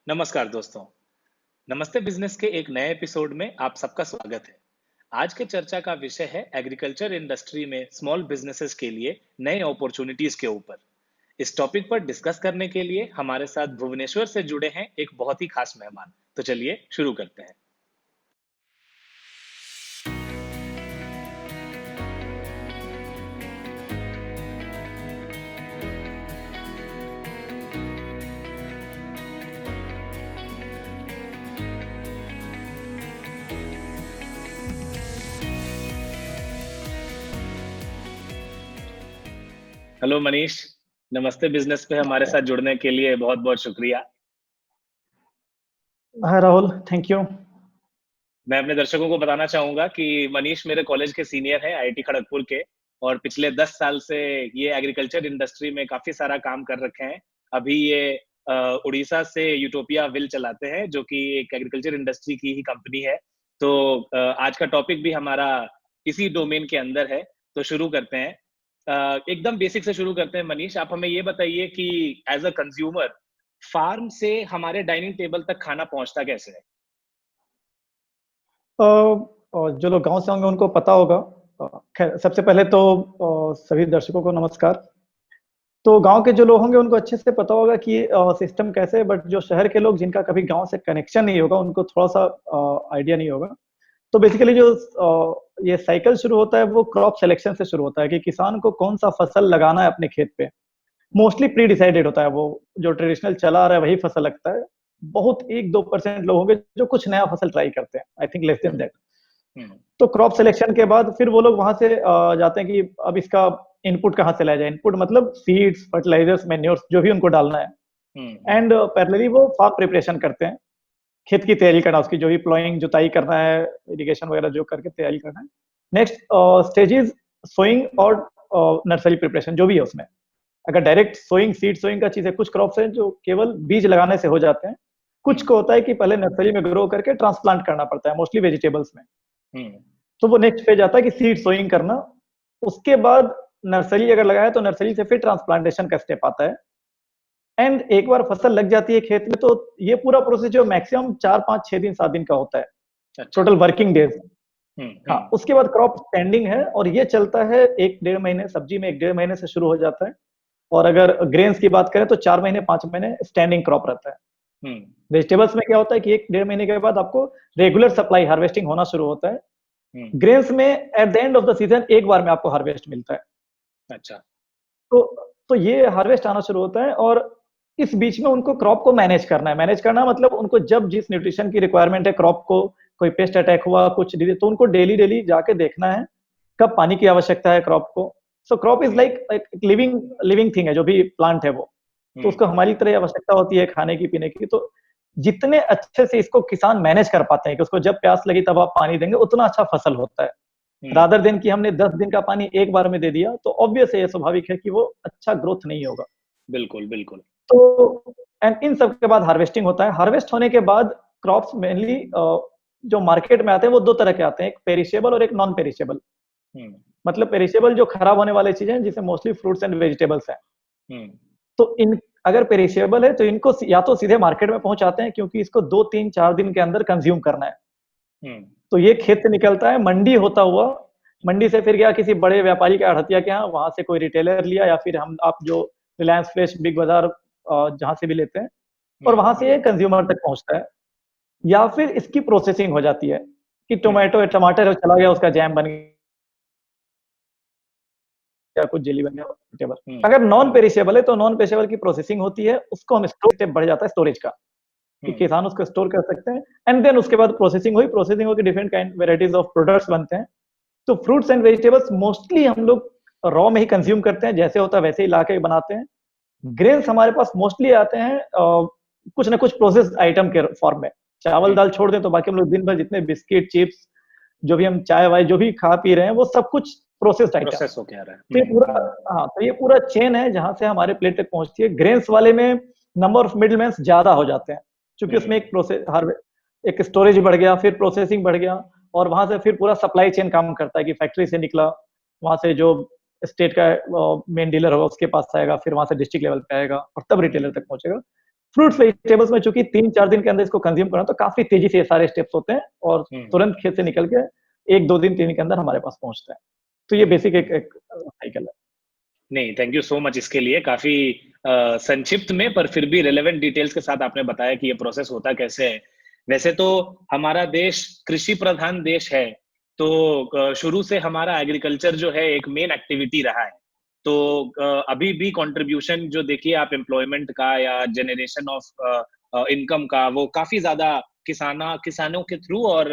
नमस्कार दोस्तों। नमस्ते बिजनेस के एक नए एपिसोड में आप सबका स्वागत है। आज के चर्चा का विषय है एग्रीकल्चर इंडस्ट्री में स्मॉल बिजनेसेस के लिए नए अपॉर्चुनिटीज के ऊपर। इस टॉपिक पर डिस्कस करने के लिए हमारे साथ भुवनेश्वर से जुड़े हैं एक बहुत ही खास मेहमान। तो चलिए शुरू करते हैं। हेलो मनीष, नमस्ते बिजनेस पे हमारे साथ जुड़ने के लिए बहुत बहुत शुक्रिया। हाय राहुल, थैंक यू। मैं अपने दर्शकों को बताना चाहूंगा कि मनीष मेरे कॉलेज के सीनियर हैं आईआईटी खड़गपुर के, और पिछले 10 साल से ये एग्रीकल्चर इंडस्ट्री में काफी सारा काम कर रखे हैं। अभी ये उड़ीसा से यूटोपिया विल चलाते हैं, जो कि एक एग्रीकल्चर इंडस्ट्री की ही कंपनी है। तो आज का टॉपिक भी हमारा इसी डोमेन के अंदर है। तो शुरू करते हैं। एकदम बेसिक से शुरू करते हैं। मनीष, आप हमें ये बताइए कि एज अ कंज्यूमर फार्म से हमारे डाइनिंग टेबल तक खाना पहुंचता कैसे है? और जो लोग गांव से होंगे उनको पता होगा। खैर, सबसे पहले तो सभी दर्शकों को नमस्कार। तो गांव के जो लोग होंगे उनको अच्छे से पता होगा कि सिस्टम कैसे है, बट जो शहर के लोग जिनका कभी गांव से कनेक्शन नहीं होगा उनको थोड़ा सा आइडिया नहीं होगा। तो बेसिकली जो ये साइकिल शुरू होता है वो क्रॉप सिलेक्शन से शुरू होता है कि किसान को कौन सा फसल लगाना है अपने खेत पे। मोस्टली प्री डिसाइडेड होता है, वो जो ट्रेडिशनल चला आ रहा है वही फसल लगता है। बहुत 1-2% लोग होंगे जो कुछ नया फसल ट्राई करते हैं, I think less than that. तो क्रॉप सिलेक्शन के बाद फिर वो लोग वहां से जाते हैं कि अब इसका इनपुट कहाँ से लाया जाए। इनपुट मतलब सीड्स, फर्टिलाइजर्स, मैन्योर्स, जो भी उनको डालना है। एंड पैरेलली वो फार्म प्रिपरेशन करते हैं, खेत की तैयारी करना, उसकी जो भी प्लॉइंग, जुताई करना है, इरिगेशन वगैरह जो करके तैयारी करना है। नेक्स्ट स्टेज इज सोइंग और नर्सरी प्रिपरेशन जो भी है उसमें। अगर डायरेक्ट सोइंग, सीड सोइंग का चीज है, कुछ क्रॉप्स हैं जो केवल बीज लगाने से हो जाते हैं। कुछ को होता है कि पहले नर्सरी में ग्रो करके ट्रांसप्लांट करना पड़ता है, मोस्टली वेजिटेबल्स में। तो वो नेक्स्ट फेज आता है कि सीड सोइंग करना। उसके बाद नर्सरी अगर लगाया तो नर्सरी से फिर ट्रांसप्लांटेशन का स्टेप आता है। एंड एक बार फसल लग जाती है खेत में तो ये पूरा प्रोसेस जो मैक्सिमम 4-5-6 दिन 7 दिन का होता है, टोटल वर्किंग डेज। हाँ, उसके बाद क्रॉप स्टैंडिंग है और ये चलता है 1-1.5 महीने। सब्जी में 1-1.5 महीने से शुरू हो जाता है, और अगर ग्रेन्स की बात करें तो 4 महीने 5 महीने स्टैंडिंग क्रॉप रहता है। वेजिटेबल्स में क्या होता है कि 1-1.5 महीने के बाद आपको रेगुलर सप्लाई हार्वेस्टिंग होना शुरू होता है। ग्रेन्स में at the end of the season एक बार में आपको हार्वेस्ट मिलता है। अच्छा। तो ये हार्वेस्ट आना शुरू होता है, और इस बीच में उनको क्रॉप को मैनेज करना है। मैनेज करना मतलब उनको जब जिस न्यूट्रिशन की रिक्वायरमेंट है क्रॉप को, कोई पेस्ट अटैक हुआ कुछ, तो उनको डेली डेली जाके देखना है कब पानी की आवश्यकता है क्रॉप को। सो क्रॉप इज लाइक एक लिविंग थिंग है, जो भी प्लांट है वो। तो उसको हमारी तरह आवश्यकता होती है खाने की, पीने की। तो जितने अच्छे से इसको किसान मैनेज कर पाते हैं कि उसको जब प्यास लगी तब आप पानी देंगे, उतना अच्छा फसल होता है। रादर देन कि हमने 10 दिन का पानी एक बार में दे दिया, तो ऑब्वियस है, ये स्वाभाविक है कि वो अच्छा ग्रोथ नहीं होगा। बिल्कुल बिल्कुल। तो एंड इन सब के बाद हार्वेस्टिंग होता है। हार्वेस्ट होने के बाद क्रॉप्स मेनली जो मार्केट में आते हैं वो दो तरह के आते हैं, एक पेरिशेबल और एक नॉन पेरिशेबल। मतलब पेरिशेबल जो खराब होने वाली चीजें हैं, जिसे मोस्टली फ्रूट्स एंड वेजिटेबल्स हैं। तो इन अगर पेरिशेबल है तो इनको या तो सीधे मार्केट में पहुंचाते हैं, क्योंकि इसको 2-3-4 दिन के अंदर कंज्यूम करना है। तो ये खेत से निकलता है, मंडी होता हुआ, मंडी से फिर गया किसी बड़े व्यापारी के, आढ़तिया के यहाँ, वहां से कोई रिटेलर लिया, या फिर आप जो रिलायंस फ्रेश, बिग बाजार, जहां से भी लेते हैं, और वहां से ये कंज्यूमर तक पहुंचता है। या फिर इसकी प्रोसेसिंग हो जाती है कि टमाटर चला गया, उसका जैम बन गया, या कुछ जेली बन गया, व्हाटएवर। अगर नॉन पेरिशेबल है तो नॉन पेरिशेबल की प्रोसेसिंग होती है, उसको हम स्टोर बढ़ जाता है स्टोरेज का, कि किसान उसको स्टोर कर सकते हैं। एंड देन उसके बाद प्रोसेसिंग हुई, प्रोसेसिंग होकर different kind varieties of products बनते हैं। तो फ्रूट्स एंड वेजिटेबल्स मोस्टली हम लोग रॉ में ही कंज्यूम करते हैं, जैसे होता है वैसे ही लाके बनाते हैं। ग्रेन्स हमारे पास मोस्टली आते हैं कुछ ना कुछ प्रोसेस्ड आइटम के फॉर्म में। चावल दाल छोड़ दें तो बाकी हम लोग दिन भर जितने बिस्किट, चिप्स, जो भी हम चाय वाय जो भी खा पी रहे हैं, वो सब कुछ प्रोसेस्ड आइटम प्रोसेस हो क्या रहा है। तो ये पूरा, हाँ, तो ये पूरा चेन है जहां से हमारे प्लेट तक पहुंचती है। ग्रेन्स वाले में नंबर ऑफ मिडलमैन ज्यादा हो जाते हैं, क्योंकि उसमें एक प्रोसेस, एक स्टोरेज बढ़ गया, फिर प्रोसेसिंग बढ़ गया, और वहां से फिर पूरा सप्लाई चेन काम करता है कि फैक्ट्री से निकला, वहां से जो स्टेट का मेन डीलर होगा उसके पास आएगा, फिर वहां से डिस्ट्रिक्ट लेवल पे आएगा, और तब रिटेलर तक पहुंचेगा। फ्रूट्स वेजिटेबल्स में चूंकि 3-4 दिन के अंदर इसको कंज्यूम करना, तो काफी तेजी से ये सारे स्टेप्स होते हैं और तुरंत खेत से निकल के 1-2 दिन 3 दिन के अंदर हमारे पास पहुंचता है। तो ये बेसिक एक साइकिल है। नहीं, थैंक यू सो मच इसके लिए। काफ़ी संक्षिप्त में पर फिर भी रिलेवेंट डिटेल्स के साथ आपने बताया कि ये प्रोसेस होता कैसे है। वैसे तो हमारा देश कृषि प्रधान देश है, तो शुरू से हमारा एग्रीकल्चर जो है एक मेन एक्टिविटी रहा है। तो अभी भी कंट्रीब्यूशन जो देखिए आप एम्प्लॉयमेंट का या जनरेशन ऑफ इनकम का, वो काफ़ी ज़्यादा किसानों के थ्रू और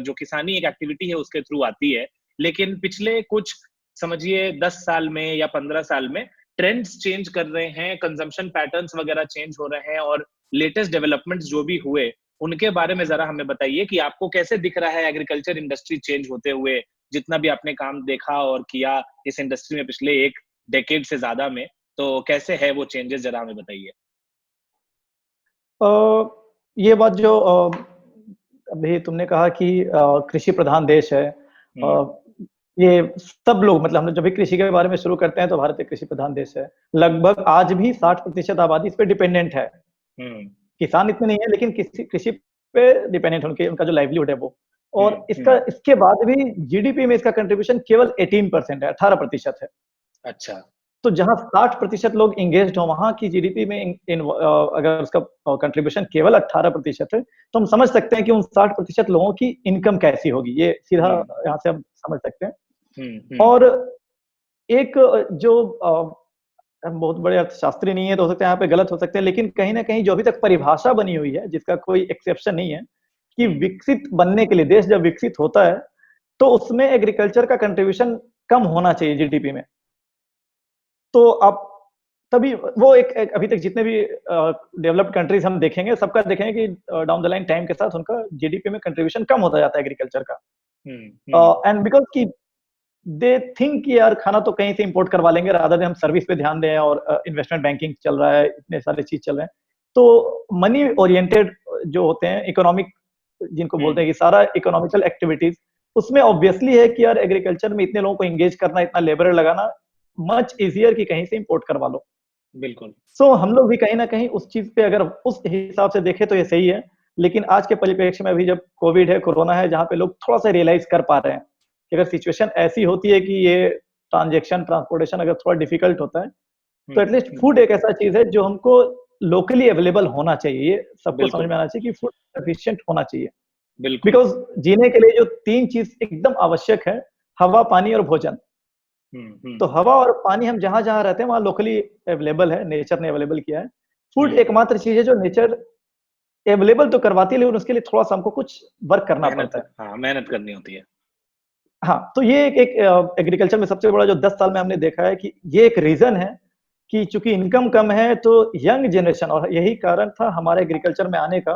जो किसानी एक एक्टिविटी है उसके थ्रू आती है। लेकिन पिछले कुछ समझिए 10 साल में या 15 साल में ट्रेंड्स चेंज कर रहे हैं, कंजम्पशन पैटर्न्स वगैरह चेंज हो रहे हैं और लेटेस्ट डेवलपमेंट्स जो भी हुए, उनके बारे में ज़रा हमें बताइए कि आपको कैसे दिख रहा है एग्रीकल्चर इंडस्ट्री चेंज होते हुए? जितना भी आपने काम देखा और किया इस इंडस्ट्री में पिछले 1 डेकेड से ज़्यादा में, तो कैसे है वो चेंजेस ज़रा हमें बताइए? अ, ये बात जो अभी तुमने कहा कि कृषि प्रधान देश है। हुँ, ये सब लोग मतलब हम लोग जब भी कृषि के बारे में शुरू करते हैं तो भारत एक कृषि प्रधान देश है। लगभग आज भी 60% आबादी इस पे डिपेंडेंट है। हुँ, किसान इतने नहीं है लेकिन किसी कृषि पे डिपेंडेंट है उनका जो लाइवलीहुड है वो। हुँ, और इसका हुँ। इसके बाद भी जीडीपी में इसका कंट्रीब्यूशन केवल 18% है, 18% है। अच्छा। तो जहाँ 60% लोग एंगेज्ड हो वहाँ की जीडीपी में अगर उसका कंट्रीब्यूशन केवल 18% है, तो हम समझ सकते हैं कि उन 60% लोगों की इनकम कैसी होगी। ये सीधा हुँ, यहाँ से हम समझ सकते हैं। हुँ, हुँ, और एक जो हम बहुत बड़े अर्थशास्त्री नहीं है तो हो सकता है यहाँ पे गलत हो सकते हैं, लेकिन कहीं न कहीं जो अभी तक परिभाषा बनी हुई है, जिसका कोई एक्सेप्शन नहीं है, कि हुँ, विकसित बनने के लिए देश जब विकसित होता है, तो उसमें एग्रीकल्चर का कंट्रीब्यूशन कम होना चाहिए जीडीपी में। तो आप तभी वो एक अभी तक जितने भी डेवलप्ड कंट्रीज हम देखेंगे, सबका देखेंगे कि डाउन द लाइन टाइम के साथ उनका जीडीपी में कंट्रीब्यूशन कम होता जाता है एग्रीकल्चर का। हुँ, हुँ, एंड बिकॉज़ कि दे थिंक कि यार खाना तो कहीं से इंपोर्ट करवा लेंगे, रादर देन हम सर्विस पे ध्यान दें और इन्वेस्टमेंट बैंकिंग चल रहा है, इतने सारे चीज़ चल रहे हैं। तो मनी ओरिएंटेड जो होते हैं, इकोनॉमिक जिनको हुँ, बोलते हैं कि सारा इकोनॉमिकल एक्टिविटीज़, उसमें ऑब्वियसली है कि यार एग्रीकल्चर में इतने लोगों को एंगेज करना, इतना लेबर लगाना मच ईज़ियर कि कहीं से इंपोर्ट करवा लो। बिल्कुल। सो हम लोग भी कहीं न कहीं उस चीज़ पे अगर उस हिसाब से देखें तो ये सही है। लेकिन आज के परिप्रेक्ष्य में अभी जब कोविड है, कोरोना है, जहाँ पे लोग थोड़ा-सा रियलाइज़ कर पा रहे हैं, कि अगर सिचुएशन ऐसी होती है कि ये ट्रांज़ैक्शन, ट्रांसपोर्टेशन अगर थोड़ा डिफ़िकल्ट होता है, हुँ, तो एट लीस्ट हुँ, फूड एक ऐसा चीज़ है जो हमको लोकली अवेलेबल होना चाहिए। ये सबको समझ बिल्कुल, में आना चाहिए कि फूड सफिशिएंट होना चाहिए। बिल्कुल। बिकॉज़ जीने के लिए जो 3 चीज़ एकदम आवश्यक है, हवा, पानी और भोजन। हुँ, हुँ, तो हवा और पानी हम जहाँ-जहाँ रहते हैं, वहाँ लोकली अवेलेबल है, नेचर ने अवेलेबल किया है। फूड हुँ, एकमात्र चीज़ है जो नेचर अवेलेबल तो करवाती है, लेकिन उसके लिए थोड़ा-सा हमको कुछ वर्क करना पड़ता है। हाँ, मेहनत करनी होती है। हाँ, तो ये एक एक एग्रीकल्चर में सबसे बड़ा जो 10 साल में हमने देखा है कि ये एक रीज़न है कि चूँकि इनकम कम है, तो यंग जनरेशन और यही कारण था हमारे एग्रीकल्चर में आने का,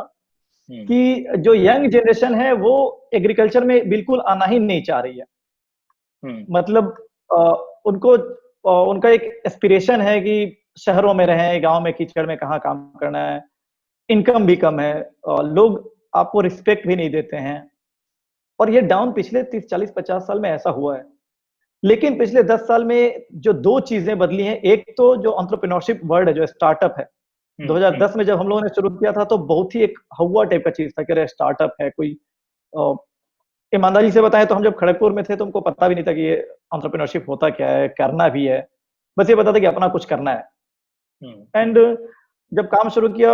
हुँ, कि जो यंग जनरेशन है, वो एग्रीकल्चर में बिल्कुल आना ही नहीं चाह रही है। हुँ, मतलब अ, उनको उनका एक एस्पिरेशन है कि शहरों में रहें, गाँव में कीचड़ में कहाँ काम करना है, इनकम भी कम है लोग आपको रिस्पेक्ट भी नहीं देते हैं और ये डाउन पिछले 30, 40, 50 साल में ऐसा हुआ है। लेकिन पिछले 10 साल में जो 2 चीज़ें बदली हैं, एक तो जो एंटरप्रेन्योरशिप वर्ड है, जो स्टार्टअप है। हुँ, हुँ, 2010 में जब हम लोगों ने शुरू किया था, तो बहुत ही एक हौवा टाइप का चीज़ था कि अरे स्टार्टअप है कोई अ, ईमानदारी से बताएँ तो हम जब खड़गपुर में थे, तो हमको पता भी नहीं था कि ये एंटरप्रेन्योरशिप होता क्या है, करना भी है। बस ये पता था कि अपना कुछ करना है। हुँ, एंड हुँ, जब काम शुरू किया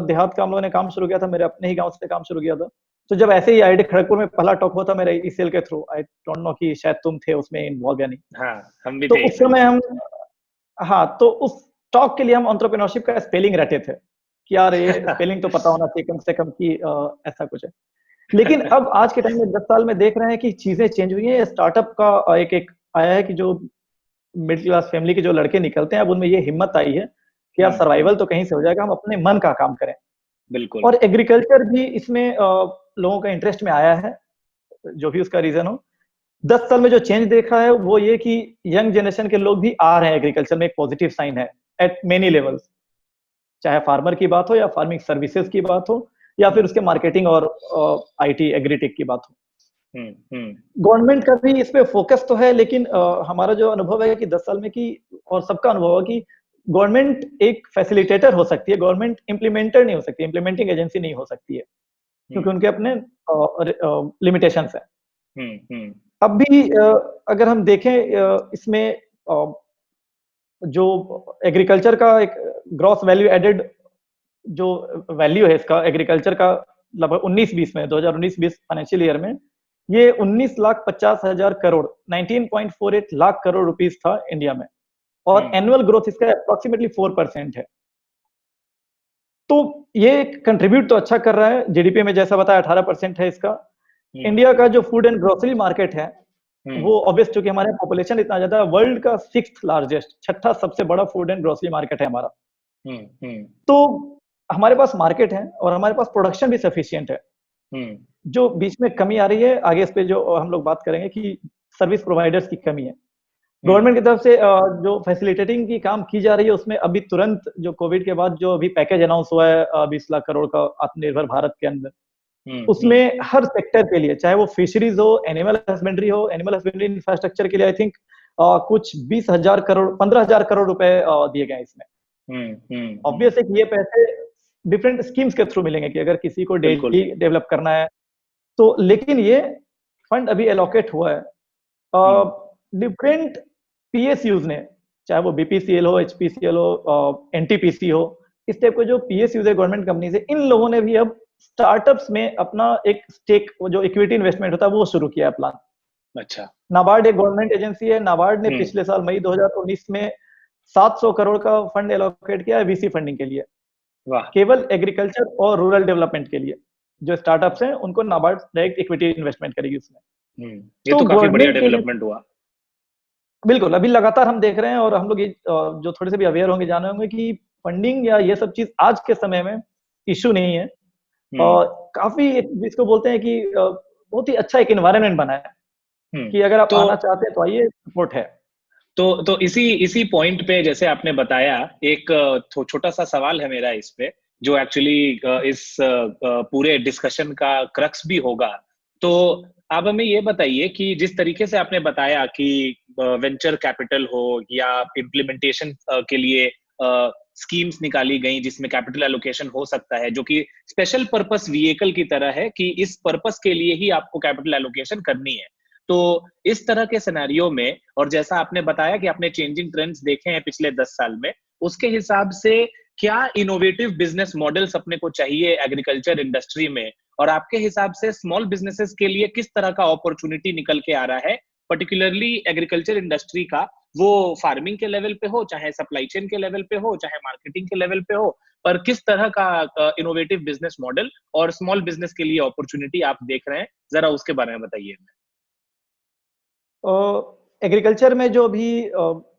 देहात का हम लोगों ने काम शुरू किया था, मेरे अपने ही गाँव से काम शुरू किया था। तो जब ऐसे ही आईआईटी खड़गपुर में पहला टॉक हुआ था मेरा ईसीएल के थ्रू, आई डोंट नो कि शायद तुम थे उसमें इन्वॉल्व या नहीं। हाँ, हम भी तो थे उस इसमें। समय हम हाँ, तो उस टॉक के लिए हम एंटरप्रेन्योरशिप का स्पेलिंग रटे थे, कि यार ये स्पेलिंग तो पता होना चाहिए कम से कम कि ऐसा कुछ है। लेकिन अब आज के टाइम में 10 साल में देख रहे हैं कि चीज़ें चेंज हुई हैं, स्टार्टअप का एक एक आया है कि जो मिडल क्लास फैमिली के जो लड़के निकलते हैं, अब उनमें ये हिम्मत आई है कि यार हुँ, सर्वाइवल हुँ, तो कहीं से हो जाएगा, हम अपने मन का काम करें। बिल्कुल। और एग्रीकल्चर भी इसमें लोगों का इंटरेस्ट में आया है, जो भी उसका रीज़न हो। 10 साल में जो चेंज देखा है वो ये कि यंग जनरेशन के लोग भी आ रहे हैं एग्रीकल्चर में, एक पॉजिटिव साइन है एट मेनी लेवल्स। चाहे फार्मर की बात हो या फार्मिंग सर्विसेज की बात हो या फिर हुँ, उसके मार्केटिंग और आईटी एग्रीटेक की बात हो। हुँ, हुँ, गवर्नमेंट का भी इस पे फोकस तो है लेकिन हमारा जो अनुभव है कि 10 साल में कि और सबका अनुभव है कि गवर्नमेंट एक फैसिलिटेटर हो सकती है, गवर्नमेंट इम्प्लीमेंटर नहीं हो सकती, इम्प्लीमेंटिंग एजेंसी नहीं हो सकती है, क्योंकि उनके अपने लिमिटेशंस हैं। अब भी अगर हम देखें इसमें जो एग्रीकल्चर का एक ग्रॉस वैल्यू एडेड जो वैल्यू है इसका एग्रीकल्चर का लगभग 19-20 में 2019-20 फाइनेंशियल ईयर में ये 19,50,000 करोड़ 19.48 लाख करोड़ रुपीस था इंडिया में, और एनुअल ग्रोथ इसका अप्रोक्सीमेटली 4% है। तो ये कंट्रीब्यूट तो अच्छा कर रहा है, जीडीपी में जैसा बताया 18% है इसका। इंडिया का जो फूड एंड ग्रोसरी मार्केट है वो ऑब्वियस, चूंकि हमारे पॉपुलेशन इतना ज्यादा है, वर्ल्ड का 6th लार्जेस्ट, छठा सबसे बड़ा फूड एंड ग्रोसरी मार्केट है हमारा। तो हमारे पास मार्केट है और हमारे पास प्रोडक्शन भी सफिशिएंट है। जो बीच में कमी आ रही है, आगे इस पे जो हम लोग बात करेंगे कि सर्विस प्रोवाइडर्स की कमी है। गवर्नमेंट की तरफ से जो फैसिलिटेटिंग की काम की जा रही है उसमें अभी तुरंत जो कोविड के बाद जो अभी पैकेज अनाउंस हुआ है 20 लाख करोड़ का आत्मनिर्भर भारत के अंदर, उसमें हर सेक्टर के लिए, चाहे वो फिशरीज हो, एनिमल हस्बेंड्री इंफ्रास्ट्रक्चर के लिए आई थिंक कुछ 20,000 करोड़ 15,000 करोड़ रुपए दिए गए इसमें। ऑब्वियस है कि ये पैसे डिफरेंट स्कीम्स के थ्रू मिलेंगे कि अगर किसी को डेली डेवलप करना है तो, लेकिन ये फंड अभी एलोकेट हुआ है डिफरेंट पीएसयूज ने, चाहे वो बीपीसीएल हो, एचपीसीएल हो, एनटीपीसी हो, इस टाइप के जो पीएसयूज है गवर्नमेंट कंपनी से, इन लोगों ने भी अब स्टार्टअप्स में अपना एक स्टेक, जो इक्विटी इन्वेस्टमेंट होता है वो शुरू किया है प्लान। अच्छा। नाबार्ड एक गवर्नमेंट एजेंसी है, नाबार्ड ने पिछले साल मई 2019 में 700 करोड़ का फंड एलोकेट किया है वीसी फंडिंग के लिए। वाह। केवल एग्रीकल्चर और रूरल डेवलपमेंट के लिए जो स्टार्टअप्स हैं उनको नाबार्ड डायरेक्ट इक्विटी इन्वेस्टमेंट करेगी उसमें। ये तो काफी बढ़िया डेवलपमेंट हुआ। बिल्कुल, अभी लगातार हम देख रहे हैं और हम लोग जो थोड़े से भी अवेयर होंगे, जाने होंगे कि फंडिंग या ये सब चीज आज के समय में इशू नहीं है। काफी जिसको बोलते हैं कि बहुत ही अच्छा एक एनवायरनमेंट बना है कि अगर आप आना चाहते हैं तो आइए, सपोर्ट है। तो इसी पॉइंट पे जैसे आपने बताया, एक छोटा सा सवाल है मेरा इस पे, जो एक्चुअली इस पूरे डिस्कशन का क्रक्स भी होगा। तो आप हमें ये बताइए कि जिस तरीके से आपने बताया कि वेंचर कैपिटल हो या इम्प्लीमेंटेशन के लिए स्कीम्स निकाली गई जिसमें कैपिटल एलोकेशन हो सकता है, जो कि स्पेशल पर्पस व्हीकल की तरह है कि इस पर्पस के लिए ही आपको कैपिटल एलोकेशन करनी है। तो इस तरह के सिनेरियो में, और जैसा आपने बताया कि आपने चेंजिंग ट्रेंड्स देखे हैं पिछले 10 साल में, उसके हिसाब से क्या इनोवेटिव बिजनेस मॉडल्स अपने को चाहिए एग्रीकल्चर इंडस्ट्री में, और आपके हिसाब से स्मॉल बिजनेसेस के लिए किस तरह का अपॉर्चुनिटी निकल के आ रहा है, पर्टिकुलरली एग्रीकल्चर इंडस्ट्री का, वो फार्मिंग के लेवल पे हो, चाहे सप्लाई चेन के लेवल पे हो, चाहे मार्केटिंग के लेवल पे हो, पर किस तरह का इनोवेटिव बिजनेस मॉडल और स्मॉल बिजनेस के लिए अपॉर्चुनिटी आप देख रहे हैं, जरा उसके बारे में बताइए। एग्रीकल्चर में जो अभी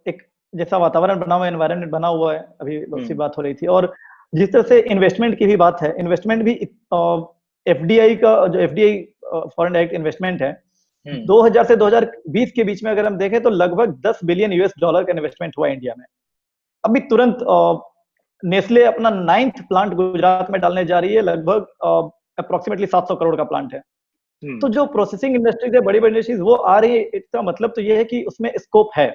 एक जैसा वातावरण बना हुआ है, एनवायरनमेंट बना हुआ है, अभी उसकी बात हो रही थी, और जिस तरह से इन्वेस्टमेंट की भी बात है, इन्वेस्टमेंट भी एफडीआई का जो एफडीआई फॉरेन डायरेक्ट इन्वेस्टमेंट है, 2000 से 2020 के बीच में अगर हम देखें तो लगभग 10 बिलियन यूएस डॉलर का इन्वेस्टमेंट हुआ इंडिया में। अभी तुरंत नेस्ले अपना 9th प्लांट गुजरात में डालने जा रही है, लगभग अप्रोक्सीमेटली 700 करोड़ का प्लांट है। तो जो प्रोसेसिंग इंडस्ट्रीज है, बड़ी बड़ी इंडस्ट्रीज वो आ रही है, इसका मतलब तो ये है कि उसमें स्कोप है।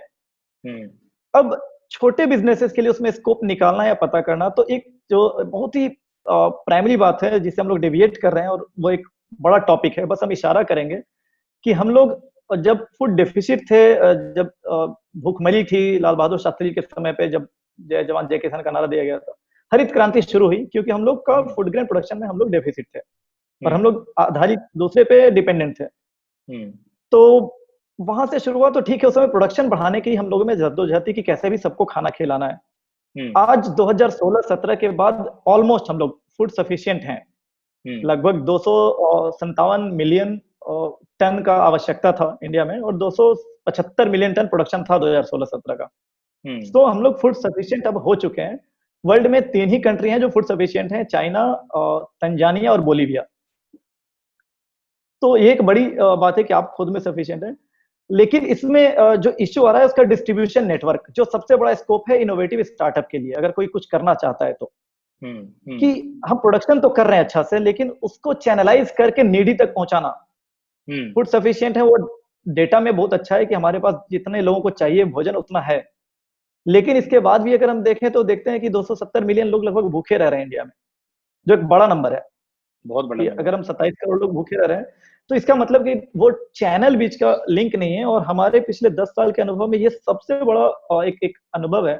अब छोटे बिजनेसेस के लिए उसमें स्कोप निकालना या पता करना तो एक जो बहुत ही प्राइमरी बात है जिससे हम लोग डेविएट कर रहे हैं, और वो एक बड़ा टॉपिक है। बस हम इशारा करेंगे कि हम लोग जब फूड डेफिसिट थे, जब भूखमरी थी लाल बहादुर शास्त्री के समय पे, जब जय जवान जय किसान का नारा दिया गया था, हरित क्रांति शुरू हुई क्योंकि हम लोग का फूड ग्रेन प्रोडक्शन में हम लोग डेफिसिट थे और हम लोग आधारित दूसरे पे डिपेंडेंट थे। तो वहां से शुरुआत तो ठीक है, उस समय प्रोडक्शन बढ़ाने की हम लोगों में जद्दोजहद थी कि कैसे भी सबको खाना खिलाना है। आज 2016-17 के बाद ऑलमोस्ट हम लोग फूड सफिशिएंट हैं। लगभग 257 मिलियन टन का आवश्यकता था इंडिया में, और 275 मिलियन टन प्रोडक्शन था 2016-17 का। तो हम लोग फूड सफिशिएंट अब हो चुके हैं। वर्ल्ड में 3 ही कंट्री हैं जो फूड सफिशिएंट हैं, चाइना, तंजानिया और बोलीविया। तो ये एक बड़ी बात है कि आप खुद में सफिशिएंट हैं। लेकिन इसमें जो इश्यू आ रहा है उसका डिस्ट्रीब्यूशन नेटवर्क, जो सबसे बड़ा स्कोप है इनोवेटिव स्टार्टअप के लिए, अगर कोई कुछ करना चाहता है तो, कि हम प्रोडक्शन तो कर रहे हैं अच्छा से, लेकिन उसको चैनलाइज करके नीडी तक पहुंचाना। फूड सफिशिएंट है, वो डेटा में बहुत अच्छा है कि हमारे पास जितने लोगों को चाहिए भोजन उतना है, लेकिन इसके बाद भी अगर हम देखें तो देखते हैं कि 270 मिलियन लोग लगभग भूखे रह रहे हैं इंडिया में, जो एक बड़ा नंबर है। बहुत बड़ा कि नंबर। अगर हम 27 करोड़ लोग भूखे रह रहे हैं, तो इसका मतलब कि वो चैनल बीच का लिंक नहीं है। और हमारे पिछले 10 साल के अनुभव में ये सबसे बड़ा एक एक अनुभव है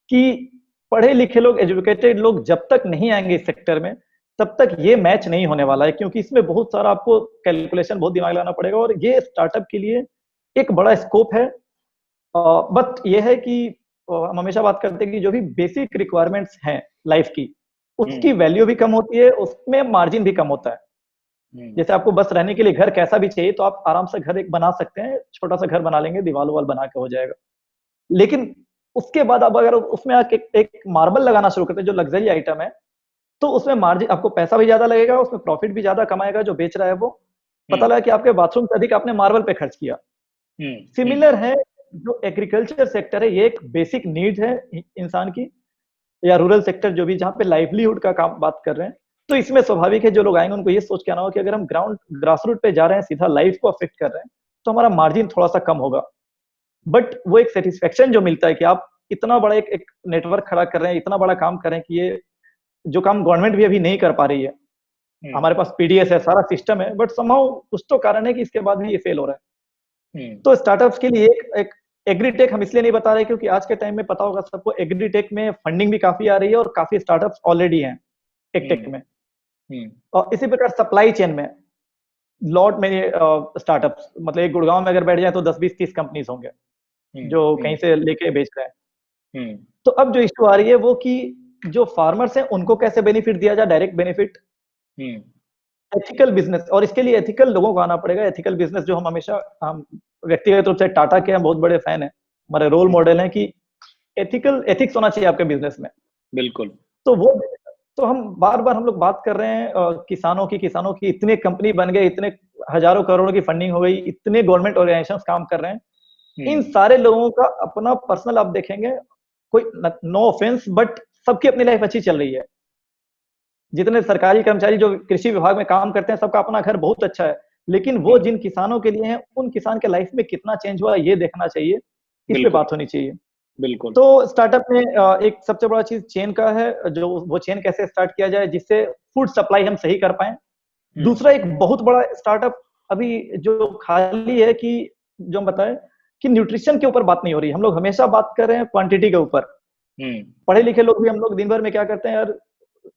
कि पढ़े लिखे लोग, एजुकेटेड लोग जब तक नहीं आएंगे इस सेक्टर में, तब तक ये मैच नहीं होने वाला है, क्योंकि इसमें बहुत सारा आपको कैलकुलेशन, बहुत दिमाग लगाना पड़ेगा। और ये स्टार्टअप के लिए एक बड़ा स्कोप है। बट ये है कि हम हमेशा बात करते हैं कि जो भी बेसिक रिक्वायरमेंट्स हैं लाइफ की, उसकी वैल्यू भी कम होती है, उसमें मार्जिन भी कम होता है। जैसे आपको बस रहने के लिए घर कैसा भी चाहिए, तो आप आराम से घर एक बना सकते हैं, छोटा सा घर बना लेंगे, दीवार वाल बना के हो जाएगा। लेकिन उसके बाद अब अगर उसमें आके एक मार्बल लगाना शुरू करते हैं, जो लग्जरी आइटम है, तो उसमें मार्जिन, आपको पैसा भी ज्यादा लगेगा, उसमें प्रॉफिट भी ज्यादा कमाएगा जो बेच रहा है वो। पता लगा कि आपके बाथरूम से अधिक आपने मार्बल पे खर्च किया। सिमिलर है जो एग्रीकल्चर सेक्टर है, ये एक बेसिक नीड है इंसान की, या रूरल सेक्टर जो भी, जहाँ पे लाइवलीहुड का काम बात कर रहे हैं। तो इसमें स्वाभाविक है जो लोग आएंगे उनको ये सोच के आना हो कि अगर हम ग्रास रूट पे जा रहे हैं, सीधा लाइफ को अफेक्ट कर रहे हैं, तो हमारा मार्जिन थोड़ा सा कम होगा। बट वो एक सेटिस्फेक्शन जो मिलता है कि आप इतना बड़ा एक नेटवर्क खड़ा कर रहे हैं, इतना बड़ा काम कर रहे हैं कि ये जो काम गवर्नमेंट भी अभी नहीं कर पा रही है। हमारे पास पीडीएस है, सारा सिस्टम है, बट समहाउ कुछ तो कारण है कि इसके बाद भी ये फेल हो रहा है। तो स्टार्टअप्स के लिए एक एग्रीटेक हम इसलिए नहीं बता रहे क्योंकि आज के टाइम में पता होगा सबको, एग्रीटेक में फंडिंग भी काफी आ रही है और काफी स्टार्टअप्स ऑलरेडी हैं टेक में। और इसी प्रकार सप्लाई चेन में लॉट में स्टार्टअप्स, मतलब एक गुड़गांव में अगर बैठ जाए तो 10-20-30 कंपनीज होंगे जो कहीं से लेके बेच रहे हैं। तो अब जो इशू आ रही है वो कि जो फार्मर्स हैं उनको कैसे बेनिफिट दिया जाए, डायरेक्ट बेनिफिट, एथिकल बिजनेस। और इसके लिए एथिकल लोगों को आना पड़ेगा। एथिकल बिजनेस जो हम हमेशा, हम व्यक्तिगत रूप से टाटा के हम बहुत बड़े फैन हैं, हमारे रोल मॉडल हैं कि एथिक्स होना चाहिए आपके बिजनेस में। बिल्कुल। तो वो, तो हम बार बार हम लोग बात कर रहे हैं किसानों की इतने कंपनी बन गए, इतने हजारों करोड़ों की फंडिंग हो गई, इतने गवर्नमेंट ऑर्गेनाइजेशंस काम कर रहे हैं। इन सारे लोगों का अपना पर्सनल आप देखेंगे, कोई नो ऑफेंस, बट सबकी अपनी लाइफ अच्छी चल रही है। जितने सरकारी कर्मचारी जो कृषि विभाग में काम करते हैं, सबका अपना घर बहुत अच्छा है। लेकिन वो जिन किसानों के लिए हैं, उन किसान के लाइफ में कितना चेंज हुआ ये देखना चाहिए, इस पे बात होनी चाहिए। बिल्कुल। तो स्टार्टअप में एक सबसे बड़ा चीज चेन का है, जो वो चेन कैसे स्टार्ट किया जाए जिससे फूड सप्लाई हम सही कर पाए। दूसरा एक बहुत बड़ा स्टार्टअप अभी जो खाली है, कि जो हम बताए कि न्यूट्रिशन के ऊपर बात नहीं हो रही। हम लोग हमेशा बात कर रहे हैं क्वांटिटी के ऊपर। पढ़े लिखे लोग भी, हम लोग दिन भर में क्या करते हैं यार,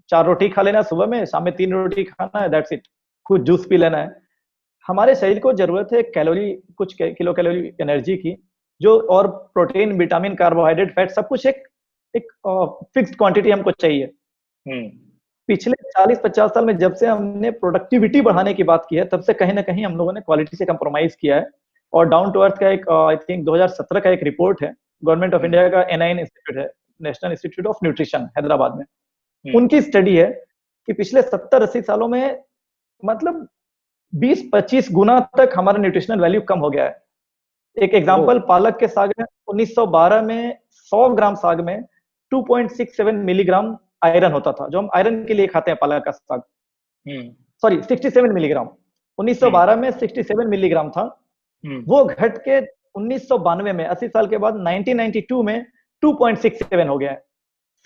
4 रोटी खा लेना सुबह में, शाम में 3 रोटी खाना है, दैट्स इट, कुछ जूस पी लेना है। हमारे शरीर को जरूरत है कैलोरी, कुछ किलो कैलोरी एनर्जी की, जो और प्रोटीन, विटामिन, कार्बोहाइड्रेट, फैट, सब कुछ एक एक फिक्स्ड क्वांटिटी हमको चाहिए। पिछले 40-50 साल में जब से हमने प्रोडक्टिविटी बढ़ाने की बात की है, तब से कहीं ना कहीं हम लोगों ने क्वालिटी से कंप्रोमाइज किया है। और डाउन टू अर्थ का एक आई थिंक 2017 का एक रिपोर्ट है, गवर्नमेंट ऑफ इंडिया का एनआईएन इंस्टीट्यूट है, national institute of nutrition Hyderabad में, उनकी स्टडी है कि पिछले 70-80 सालों में मतलब 20-25 गुना तक हमारा न्यूट्रिशनल वैल्यू कम हो गया है। एक एग्जांपल, पालक के साग में 1912 में 100 ग्राम साग में 2.67 मिलीग्राम आयरन होता था, जो हम आयरन के लिए खाते हैं पालक का साग। Sorry, 67 milligram. 1912 में 67 मिलीग्राम था, वो घट के 1992 में, 80 साल के बाद 1992 में 2.67 हो गया है।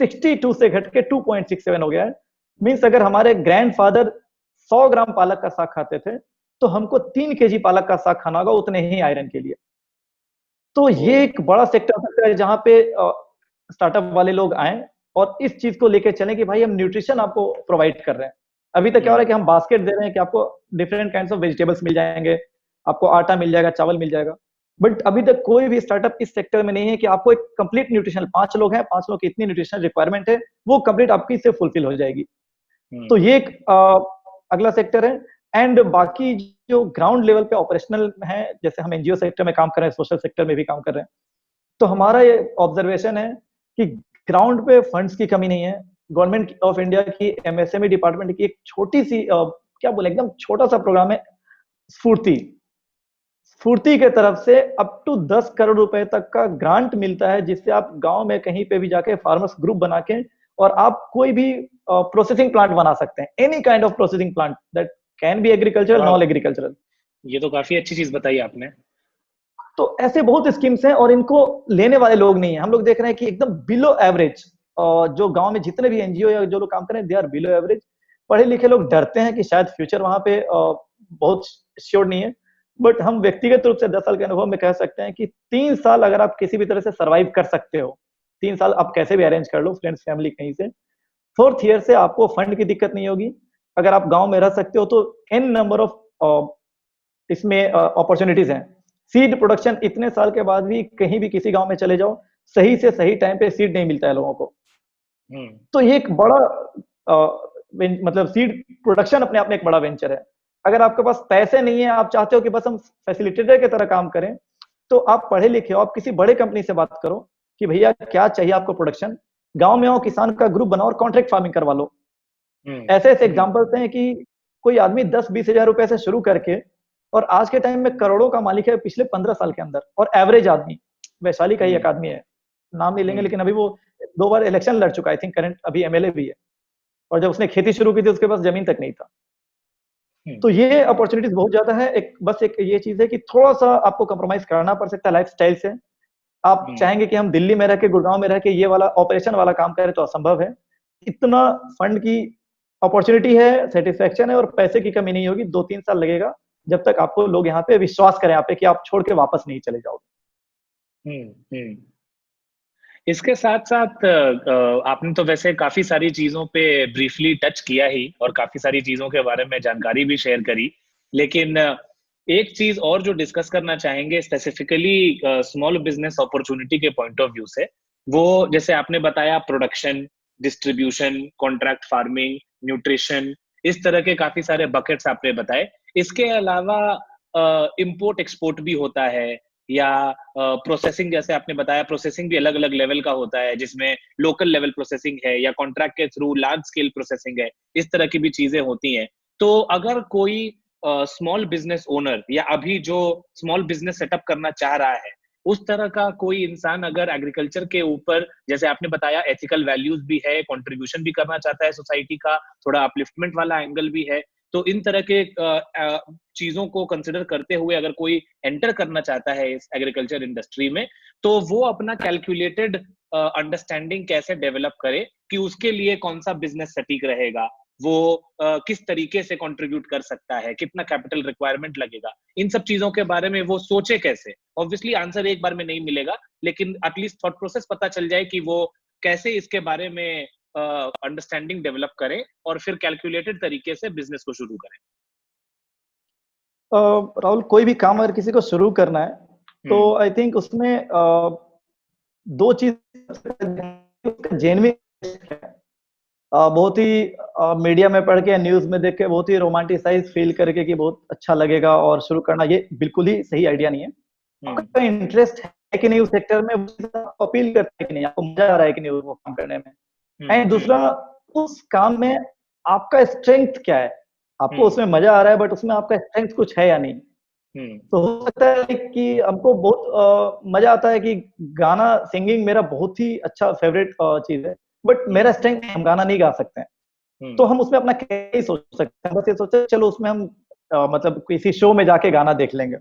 62 से घट के 2.67 हो गया है। मीन्स अगर हमारे ग्रैंडफादर 100 ग्राम पालक का साग खाते थे, तो हमको 3 केजी पालक का साग खाना होगा उतने ही आयरन के लिए। तो ये एक बड़ा सेक्टर हो सकता है जहां पे स्टार्टअप वाले लोग आए और इस चीज को लेकर चलें कि भाई हम न्यूट्रिशन आपको प्रोवाइड कर रहे हैं। अभी तक क्या हो रहा है कि हम बास्केट दे रहे हैं कि आपको डिफरेंट काइंड्स ऑफ वेजिटेबल्स मिल जाएंगे, आपको आटा मिल जाएगा, चावल मिल जाएगा। बट अभी तक कोई भी स्टार्टअप इस सेक्टर में नहीं है कि आपको एक कंप्लीट न्यूट्रिशन, 5 लोग हैं, 5 लोग की इतनी न्यूट्रिशनल रिक्वायरमेंट है, वो कंप्लीट आपकी से फुलफिल हो जाएगी। तो ये एक अगला सेक्टर है। एंड बाकी जो ग्राउंड लेवल पे ऑपरेशनल है, जैसे हम एनजीओ सेक्टर में काम कर रहे हैं, सोशल सेक्टर में भी काम कर रहे हैं, तो हमारा ये ऑब्जर्वेशन है कि ग्राउंड पे फंड्स की कमी नहीं है। गवर्नमेंट ऑफ इंडिया की एमएसएमई डिपार्टमेंट की एक छोटी सी क्या बोले, एकदम छोटा सा प्रोग्राम है, स्फूर्ति। स्फूर्ति के तरफ से अप टू 10 करोड़ रुपए तक का ग्रांट मिलता है, जिससे आप गांव में कहीं पे भी जाके फार्मर्स ग्रुप बना के, और आप कोई भी प्रोसेसिंग प्लांट बना सकते हैं, any kind of processing plant that can be agricultural, non agricultural. ये तो काफी अच्छी चीज बताई आपने। तो ऐसे बहुत स्कीम्स हैं और इनको लेने वाले लोग नहीं है। हम लोग देख रहे हैं कि एकदम बिलो एवरेज जो गांव में जितने भी एनजीओ या जो लोग काम कर रहे हैं दे आर बिलो एवरेज। पढ़े लिखे लोग डरते हैं कि शायद फ्यूचर वहां पे बहुत श्योर नहीं है। बट हम व्यक्तिगत रूप से 10 साल के अनुभव में कह सकते हैं कि 3 साल अगर आप किसी भी तरह से सर्वाइव कर सकते हो, 3 साल आप कैसे भी अरेंज कर लो, फ्रेंड्स फैमिली कहीं से, 4th ईयर से आपको फंड की दिक्कत नहीं होगी। अगर आप गांव में रह सकते हो तो एन नंबर ऑफ इसमें अपॉर्चुनिटीज हैं। सीड प्रोडक्शन इतने साल के बाद भी कहीं भी किसी गांव में चले जाओ, सही से सही टाइम पे सीड नहीं मिलता है लोगों को। तो ये एक बड़ा मतलब सीड प्रोडक्शन अपने आप में एक बड़ा वेंचर है। अगर आपके पास पैसे नहीं है, आप चाहते हो कि बस हम फैसिलिटेटर की तरह काम करें, तो आप पढ़े लिखे हो, आप किसी बड़े कंपनी से बात करो कि भैया क्या चाहिए आपको प्रोडक्शन, गांव में आओ, किसान का ग्रुप बनाओ और कॉन्ट्रैक्ट फार्मिंग करवा लो। ऐसे ऐसे एग्जांपल्स हैं कि कोई आदमी 10-20 हजार रुपए से शुरू करके और आज के टाइम में करोड़ों का मालिक है पिछले 15 साल के अंदर। और एवरेज आदमी वैशाली का ही एक आदमी है, नाम नहीं लेंगे, लेकिन अभी वो 2 बार इलेक्शन लड़ चुका है, आई थिंक करंट अभी एमएलए भी है। और जब उसने खेती शुरू की थी उसके पास जमीन तक नहीं था। तो ये अपॉर्चुनिटीज बहुत ज्यादा है। एक ये चीज है कि थोड़ा सा आपको कंप्रोमाइज करना पड़ सकता है लाइफस्टाइल से। आप चाहेंगे कि हम दिल्ली में रह के, गुड़गांव में रह के ये वाला ऑपरेशन वाला काम करें तो असंभव है। इतना फंड की अपॉर्चुनिटी है, सेटिस्फेक्शन है और पैसे की कमी नहीं होगी। 2-3 साल लगेगा जब तक आपको लोग यहाँ पे विश्वास करें आप पे कि आप छोड़ के वापस नहीं चले जाओगे। इसके साथ साथ आपने तो वैसे काफी सारी चीजों पे ब्रीफली टच किया ही और काफी सारी चीजों के बारे में जानकारी भी शेयर करी, लेकिन एक चीज और जो डिस्कस करना चाहेंगे स्पेसिफिकली स्मॉल बिजनेस अपॉर्चुनिटी के पॉइंट ऑफ व्यू से, वो जैसे आपने बताया production, distribution, contract farming, nutrition, इस तरह के काफी सारे बकेट्स आपने बताए। इसके अलावा इंपोर्ट एक्सपोर्ट भी होता है, या प्रोसेसिंग, जैसे आपने बताया प्रोसेसिंग भी अलग अलग लेवल का होता है, जिसमें लोकल लेवल प्रोसेसिंग है या कॉन्ट्रैक्ट के थ्रू लार्ज स्केल प्रोसेसिंग है, इस तरह की भी चीजें होती हैं। तो अगर कोई स्मॉल बिजनेस ओनर या अभी जो स्मॉल बिजनेस सेटअप करना चाह रहा है, उस तरह का कोई इंसान अगर एग्रीकल्चर के ऊपर, जैसे आपने बताया एथिकल वैल्यूज भी है, कंट्रीब्यूशन भी करना चाहता है सोसाइटी का, थोड़ा अपलिफ्टमेंट वाला एंगल भी है, तो इन तरह के चीजों को कंसिडर करते हुए अगर कोई एंटर करना चाहता है इस एग्रीकल्चर इंडस्ट्री में, तो वो अपना कैलकुलेटेड अंडरस्टैंडिंग कैसे डेवलप करे कि उसके लिए कौन सा बिजनेस सटीक रहेगा, वो किस तरीके से कंट्रीब्यूट कर सकता है, कितना कैपिटल रिक्वायरमेंट लगेगा, इन सब चीजों के बारे में वो सोचे कैसे। ऑब्वियसली आंसर एक बार में नहीं मिलेगा, लेकिन एटलीस्ट थॉट प्रोसेस पता चल जाए कि वो कैसे इसके बारे में अंडरस्टैंडिंग डेवलप करें और फिर कैलकुलेटेड तरीके से बिजनेस को शुरू करें। राहुल, कोई भी काम अगर किसी को शुरू करना है तो आई थिंक उसमें 2 चीज जेन्युइन बहुत ही मीडिया में पढ़ के, न्यूज में देख के बहुत ही रोमांटिसाइज फील करके कि बहुत अच्छा लगेगा और शुरू करना, ये बिल्कुल ही सही आइडिया नहीं है। आपका इंटरेस्ट है कि नहीं उस सेक्टर में, अपील करता है कि नहीं, आपको मजा आ रहा है कि नहीं वो काम करने में। एंड दूसरा, उस काम में आपका स्ट्रेंथ क्या है, आपको उसमें मजा आ रहा है बट उसमें आपका स्ट्रेंथ कुछ है या नहीं। तो हो सकता है कि हमको बहुत मजा आता है कि गाना, सिंगिंग मेरा बहुत ही अच्छा फेवरेट चीज है, बट मेरा स्ट्रेंथ हम गाना नहीं गा सकते हैं, तो हम उसमें अपना कैसे सोच सकते हैं, बस ये सोचे चलो उसमें हम मतलब किसी शो में जाके गाना देख लेंगे।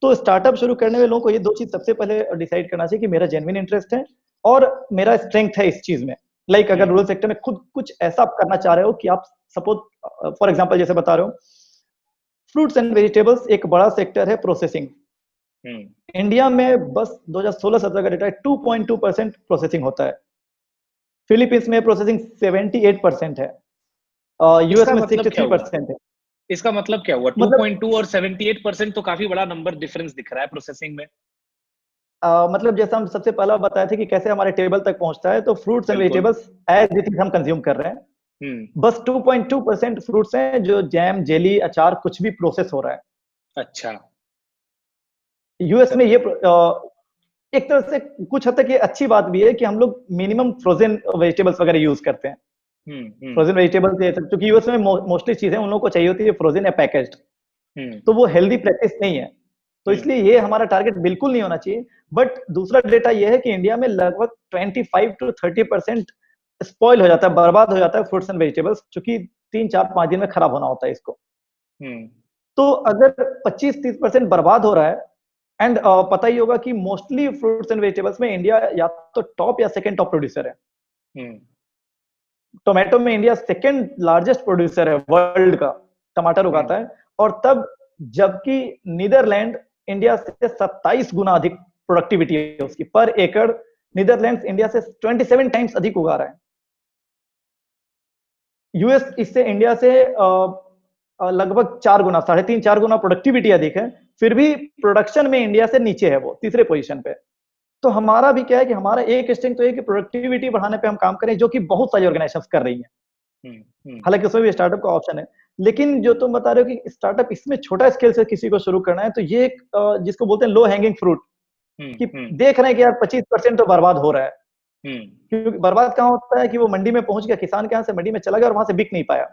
तो स्टार्टअप शुरू करने में लोगों को ये 2 चीज सबसे पहले डिसाइड करना चाहिए कि मेरा जेन्युइन इंटरेस्ट है और मेरा स्ट्रेंथ है इस चीज में। लाइक अगर रूरल सेक्टर में खुद कुछ ऐसा आप करना चाह रहे हो कि आप सपोज फॉर एग्जांपल जैसे बता रहे हो, फ्रूट्स एंड वेजिटेबल्स एक बड़ा सेक्टर है प्रोसेसिंग। इंडिया में बस 2016-17 का डेटा है, 2.2% प्रोसेसिंग होता है। फिलीपींस में प्रोसेसिंग 78% है, यूएस में 63% है। इसका मतलब क्या हुआ? 2.2 और 78% तो काफी बड़ा नंबर डिफरेंस दिख रहा है प्रोसेसिंग में। मतलब जैसा हम सबसे पहला बताया था कि कैसे हमारे टेबल तक पहुंचता है, तो fruits and vegetables as it is हम कंज्यूम कर रहे हैं। बस 2.2% फ्रूट्स हैं जो जैम, जेली, अचार कुछ भी प्रोसेस हो रहा है। अच्छा। यूएस में ये एक तरह से कुछ हद तक ये अच्छी बात भी है कि हम लोग मिनिमम फ्रोजन वेजिटेबल्स वगैरह यूज करते हैं। फ्रोजन वेजिटेबल्स क्योंकि यूएस में मोस्टली चीजें उन लोगों को चाहिए होती है फ्रोजन या पैकेज्ड, तो वो हेल्दी प्रैक्टिस नहीं है, तो इसलिए ये हमारा टारगेट बिल्कुल नहीं होना चाहिए। बट दूसरा डेटा ये है कि इंडिया में लगभग 25 to 30% स्पॉइल हो जाता है, बर्बाद हो जाता है फ्रूट्स एंड वेजिटेबल्स, क्योंकि 3-4-5 दिन में खराब होना होता है इसको। तो अगर 25-30% बर्बाद हो रहा है एंड पता ही होगा कि मोस्टली फ्रूट्स एंड वेजिटेबल्स में इंडिया या तो टॉप या सेकंड टॉप प्रोड्यूसर है। टोमेटो में इंडिया सेकंड लार्जेस्ट प्रोड्यूसर है वर्ल्ड का, टमाटर उगाता है। और तब जबकि नीदरलैंड इंडिया से 27 गुना अधिक प्रोडक्टिविटी है उसकी पर एकड़, नीदरलैंड इंडिया से 27 टाइम्स अधिक उगा रहा है। यूएस इससे इंडिया से लगभग 4 गुना, 3.5 4 गुना प्रोडक्टिविटी अधिक है, फिर भी प्रोडक्शन में इंडिया से नीचे है, वो तीसरे पोजीशन पे। तो हमारा भी क्या है कि हमारा एक स्ट्रेंथ तो है कि प्रोडक्टिविटी बढ़ाने पे हम काम करें, जो कि बहुत सारी ऑर्गेनाइजेशंस कर रही हैं। हालांकि उसमें भी स्टार्टअप का ऑप्शन है, लेकिन जो तुम बता रहे हो कि स्टार्टअप इसमें छोटा स्केल से किसी को शुरू करना है, तो ये एक जिसको बोलते हैं लो हैंगिंग फ्रूट, कि देख रहे हैं कि यार 25% तो बर्बाद हो रहा है। क्योंकि बर्बाद कहाँ होता है कि वो मंडी में पहुंच गया, किसान के यहाँ से मंडी में चला गया और वहां से बिक नहीं पाया।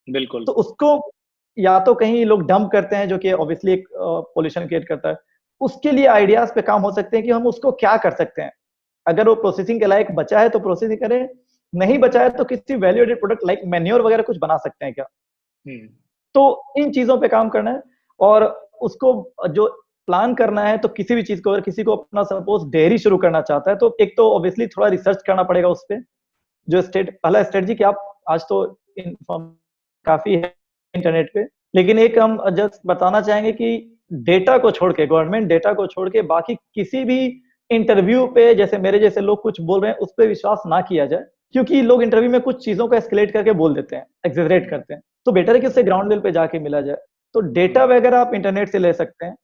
बिल्कुल। तो उसको या तो कहीं लोग डंप करते हैं, जो कि ऑब्वियसली एक पोल्यूशन क्रिएट करता है। उसके लिए आइडियाज पे काम हो सकते हैं कि हम उसको क्या कर सकते हैं। अगर वो प्रोसेसिंग के लायक बचा है तो प्रोसेसिंग करें, नहीं बचा है तो किसी value added product like manure वगैरह कुछ बना सकते हैं क्या। तो इन चीजों पे काम करना है। और उसको जो प्लान करना है, तो किसी भी चीज को, अगर किसी को अपना सपोज डेयरी शुरू करना चाहता है, तो एक तो ऑब्वियसली थोड़ा रिसर्च करना पड़ेगा उस पर, जो पहला स्ट्रेटजी कि आप आज तो काफी है इंटरनेट पे, लेकिन एक हम जस्ट बताना चाहेंगे कि डेटा को छोड़ के, गवर्नमेंट डेटा को छोड़ के बाकी किसी भी इंटरव्यू पे जैसे मेरे जैसे लोग कुछ बोल रहे हैं उस पर विश्वास ना किया जाए, क्योंकि लोग इंटरव्यू में कुछ चीजों को एस्केलेट करके बोल देते हैं, एक्सेजरेट करते हैं। तो बेटर है कि उससे ग्राउंड लेवल पे जाके मिला जाए। तो डेटा वगैरह आप इंटरनेट से ले सकते हैं।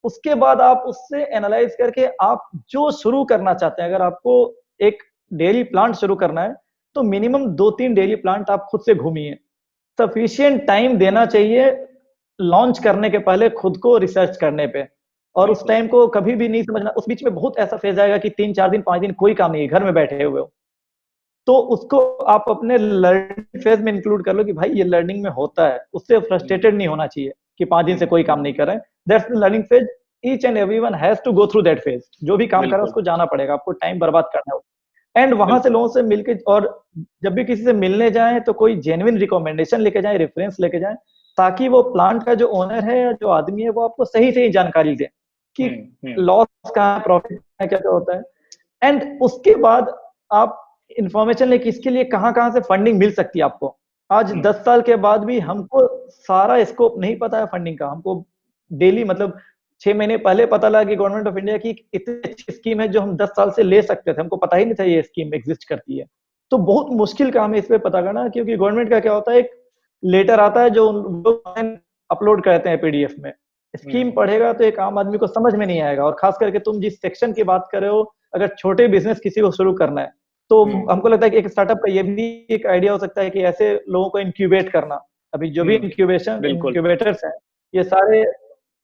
उसके बाद आप उससे एनालाइज करके आप जो शुरू करना चाहते हैं, अगर आपको एक डेयरी प्लांट शुरू करना है, तो मिनिमम 2-3 डेयरी प्लांट आप खुद से घूमिए। सफिशिएंट टाइम देना चाहिए लॉन्च करने के पहले खुद को रिसर्च करने पे। और उस टाइम को कभी भी नहीं समझना, उस बीच में बहुत ऐसा फेज आएगा कि 3-4 दिन 5 दिन कोई काम नहीं है, घर में बैठे हुए हो, तो उसको आप अपने लर्निंग फेज में इंक्लूड कर लो कि भाई ये लर्निंग में होता है। उससे फ्रस्ट्रेटेड नहीं होना चाहिए कि 5 दिन से कोई काम नहीं कर रहे हैं। That's the learning phase. Each and everyone has to go through that phase. जो भी काम कर रहा है उसको जाना पड़ेगा, आपको टाइम बर्बाद करना है। एंड वहां से लोगों से मिलके, और जब भी किसी से मिलने जाएं तो कोई जेन्युइन रिकमेंडेशन लेके जाएं, रेफरेंस लेके जाएं, ताकि वो प्लांट का जो ओनर है या जो आदमी है वो आपको सही सही जानकारी दे कि लॉस कहाँ, प्रॉफिट क्या क्या होता है। एंड उसके बाद आप इंफॉर्मेशन ले कि इसके लिए कहाँ कहाँ से फंडिंग मिल सकती है आपको। आज 10 साल के बाद भी हमको सारा स्कोप नहीं पता है फंडिंग का। हमको डेली मतलब 6 महीने पहले पता लगा कि गवर्नमेंट ऑफ इंडिया की इतनी अच्छी स्कीम है जो हम 10 साल से ले सकते थे, हमको पता ही नहीं था ये स्कीम एग्जिस्ट करती है। तो बहुत मुश्किल काम है इस पे पता करना, क्योंकि गवर्नमेंट का क्या होता है, एक लेटर आता है जो लोग अपलोड करते हैं पीडीएफ में। स्कीम पढ़ेगा तो एक आम आदमी को समझ में नहीं आएगा। और खास करके तुम जिस सेक्शन की बात कर रहे हो, अगर छोटे बिजनेस किसी को शुरू करना है, तो हमको लगता है कि एक स्टार्टअप का ये भी एक आइडिया हो सकता है कि ऐसे लोगों को इंक्यूबेट करना। अभी जो भी इंक्यूबेटर्स हैं, ये सारे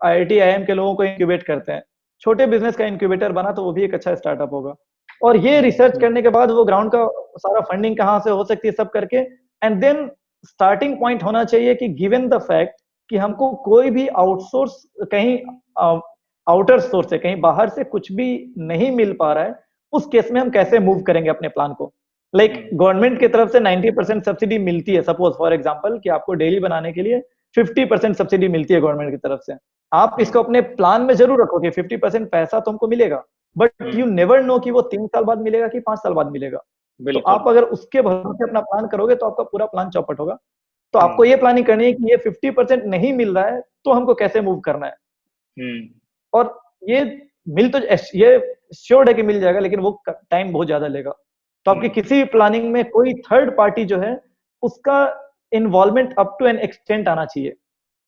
आईआईटी आईएम के लोगों को इंक्यूबेट करते हैं। छोटे बिजनेस का इंक्यूबेटर बना तो वो भी एक अच्छा स्टार्टअप होगा। और ये रिसर्च करने के बाद वो ग्राउंड का सारा फंडिंग कहाँ से हो सकती है सब करके, एंड देन स्टार्टिंग पॉइंट होना चाहिए कि गिवन द फैक्ट कि हमको कोई भी आउटसोर्स, कहीं आउटर सोर्स से, कहीं बाहर से कुछ भी नहीं मिल पा रहा है, उस केस में हम कैसे मूव करेंगे अपने प्लान को। लाइक गवर्नमेंट की तरफ से 90% सब्सिडी मिलती है, सपोज फॉर एग्जांपल कि आपको डेली बनाने के लिए 50% सब्सिडी मिलती है गवर्नमेंट की तरफ से। आप इसको अपने प्लान में जरूर रखोगे, 50% पैसा तुमको मिलेगा, बट यू नेवर नो कि वो 3 साल बाद मिलेगा कि 5 साल बाद मिलेगा। तो आप अगर उसके भरोसे अपना प्लान करोगे तो आपका पूरा प्लान चौपट होगा। तो आपको ये प्लानिंग करनी है कि ये 50% नहीं मिल रहा है तो हमको कैसे मूव करना है। और ये मिल तो ये श्योर है कि मिल जाएगा, लेकिन वो टाइम बहुत ज्यादा लेगा। तो आपकी किसी भी प्लानिंग में कोई थर्ड पार्टी जो है उसका involvement up to an extent आना चाहिए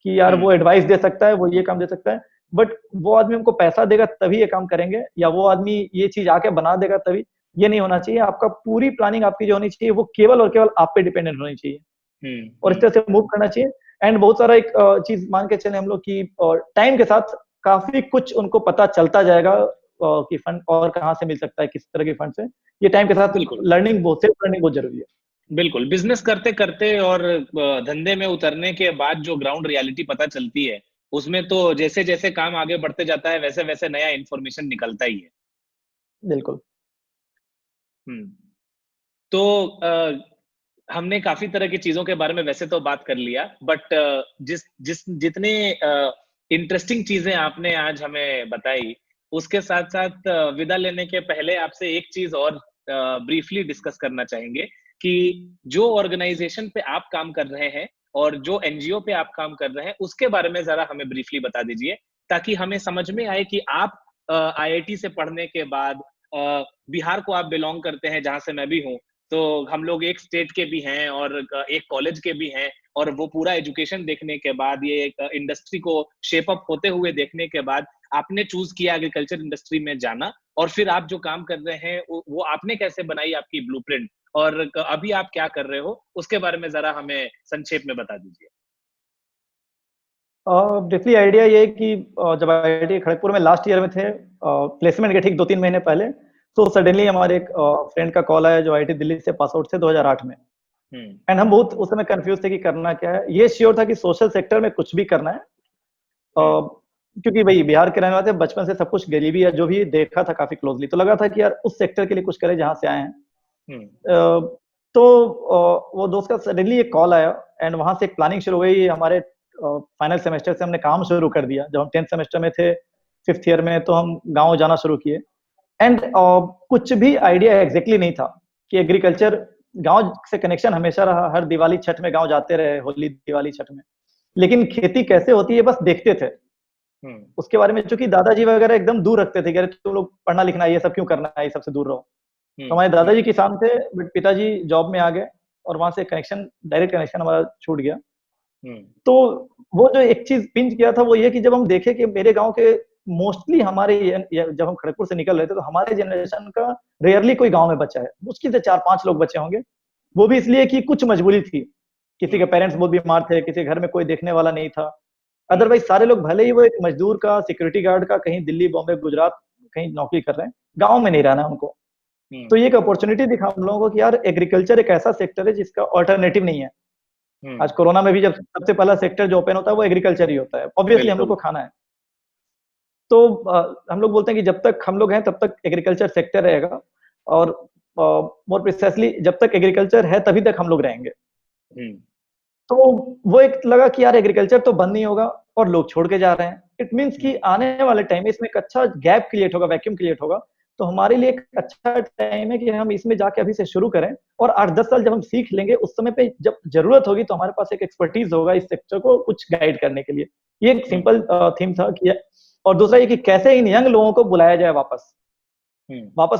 कि यार वो एडवाइस दे सकता है, वो ये काम दे सकता है, बट वो आदमी हमको पैसा देगा तभी ये काम करेंगे, या वो आदमी ये चीज आके बना देगा तभी। ये नहीं होना चाहिए। आपका पूरी प्लानिंग आपकी जो होनी चाहिए वो केवल और केवल आप पे डिपेंडेंट होनी चाहिए, और इस तरह से मूव करना चाहिए। एंड बहुत सारा एक चीज मान के चले हम लोग की टाइम के साथ काफी कुछ उनको पता चलता जाएगा कि फंड और कहाँ से मिल सकता है, किस तरह के फंड से। ये टाइम के साथ लर्निंग बहुत जरूरी है। बिल्कुल। बिजनेस करते करते और धंधे में उतरने के बाद जो ग्राउंड रियलिटी पता चलती है, उसमें तो जैसे जैसे काम आगे बढ़ते जाता है वैसे वैसे नया इंफॉर्मेशन निकलता ही है। बिल्कुल। तो हमने काफी तरह की चीजों के बारे में वैसे तो बात कर लिया, बट जितने इंटरेस्टिंग चीजें आपने आज हमें बताई। उसके साथ-साथ विदा लेने के पहले आपसे एक चीज़ और ब्रीफली डिस्कस करना चाहेंगे कि जो ऑर्गेनाइजेशन पे आप काम कर रहे हैं और जो एनजीओ पे आप काम कर रहे हैं, उसके बारे में ज़रा हमें ब्रीफली बता दीजिए, ताकि हमें समझ में आए कि आप आईआईटी से पढ़ने के बाद बिहार को आप बिलॉन्ग करते हैं, जहाँ से मैं भी हूँ। तो हम लोग एक स्टेट के भी हैं और एक कॉलेज के भी हैं, और वो पूरा एजुकेशन देखने के बाद, ये एक इंडस्ट्री को शेप अप होते हुए देखने के बाद, आपने चूज किया एग्रीकल्चर इंडस्ट्री में जाना, और फिर आप जो काम कर रहे हैं वो आपने कैसे बनाई आपकी ब्लूप्रिंट, और अभी आप क्या कर रहे हो, उसके बारे में जरा हमें संक्षेप में बता दीजिए। ब्रीफली आइडिया ये है कि जब आईआईटी खड़गपुर में लास्ट ईयर में थे, प्लेसमेंट के ठीक 2-3 महीने पहले, तो सडनली हमारे एक फ्रेंड का कॉल आया जो आईआईटी दिल्ली से पास आउट थे 2008 में। एंड हम बहुत उस समय कंफ्यूज थे कि करना क्या है। ये श्योर था कि सोशल सेक्टर में कुछ भी करना है, क्योंकि भाई बिहार के रहने वाले थे, बचपन से सब कुछ गरीबी या जो भी देखा था काफी क्लोजली, तो लगा था कि यार उस सेक्टर के लिए कुछ करें जहां से आए हैं। तो वो दोस्त का सडनली एक कॉल आया एंड वहां से एक प्लानिंग शुरू हुई। हमारे फाइनल सेमेस्टर से हमने काम शुरू कर दिया। जब हम 10th सेमेस्टर में थे, 5th ईयर में, तो हम गांव जाना शुरू किए। एंड कुछ भी आइडिया एग्जैक्टली नहीं था कि एग्रीकल्चर, गांव से कनेक्शन हमेशा रहा, हर दिवाली छठ में गांव जाते रहे, होली दिवाली छठ में, लेकिन खेती कैसे होती है बस देखते थे। उसके बारे में चूंकि दादाजी वगैरह एकदम दूर रखते थे कि अरे तुम लोग पढ़ना लिखना ये सब क्यों करना है, ये सबसे दूर रहो। तो हमारे दादाजी किसान थे, बट पिताजी जॉब में आ गए और वहां से कनेक्शन, डायरेक्ट कनेक्शन हमारा छूट गया। तो वो जो एक चीज पिंच किया था वो ये कि जब हम देखे कि मेरे गांव के मोस्टली हमारे जब हम खड़गपुर से निकल रहे थे तो हमारे जनरेशन का रेयरली कोई गांव में बचा है, मुश्किल से 4-5 लोग बचे होंगे। वो भी इसलिए कि कुछ मजबूरी थी, किसी के पेरेंट्स बहुत बीमार थे, किसी के घर में कोई देखने वाला नहीं था। अदरवाइज सारे लोग भले ही वो एक मजदूर का, सिक्योरिटी गार्ड का कहीं दिल्ली, बॉम्बे, गुजरात कहीं नौकरी कर रहे हैं, गांव में नहीं रहना उनको। तो ये एक अपॉर्चुनिटी दिखा हम लोगों को कि यार एग्रीकल्चर एक ऐसा सेक्टर है जिसका ऑल्टरनेटिव नहीं है। आज कोरोना में भी जब सबसे पहला सेक्टर जो ओपन होता है वो एग्रीकल्चर ही होता है, ऑब्वियसली हम लोग को खाना है। तो हम लोग बोलते हैं कि जब तक हम लोग हैं तब तक एग्रीकल्चर सेक्टर रहेगा, और मोर प्रिसाइसली जब तक एग्रीकल्चर है तभी तक हम लोग रहेंगे। तो वो एक लगा कि यार एग्रीकल्चर तो बंद नहीं होगा और लोग छोड़ के जा रहे हैं, इट मीन्स कि आने वाले टाइम में इसमें एक अच्छा गैप क्रिएट होगा, वैक्यूम क्रिएट होगा। तो हमारे लिए एक अच्छा टाइम है कि हम इसमें जाके अभी से शुरू करें, और 8-10 साल जब हम सीख लेंगे उस समय पे जब जरूरत होगी तो हमारे पास एक एक्सपर्टीज होगा इस सेक्टर को कुछ गाइड करने के लिए। ये एक सिंपल थीम था कि, और दूसरा ये कि कैसे इन यंग लोगों को बुलाया जाए वापस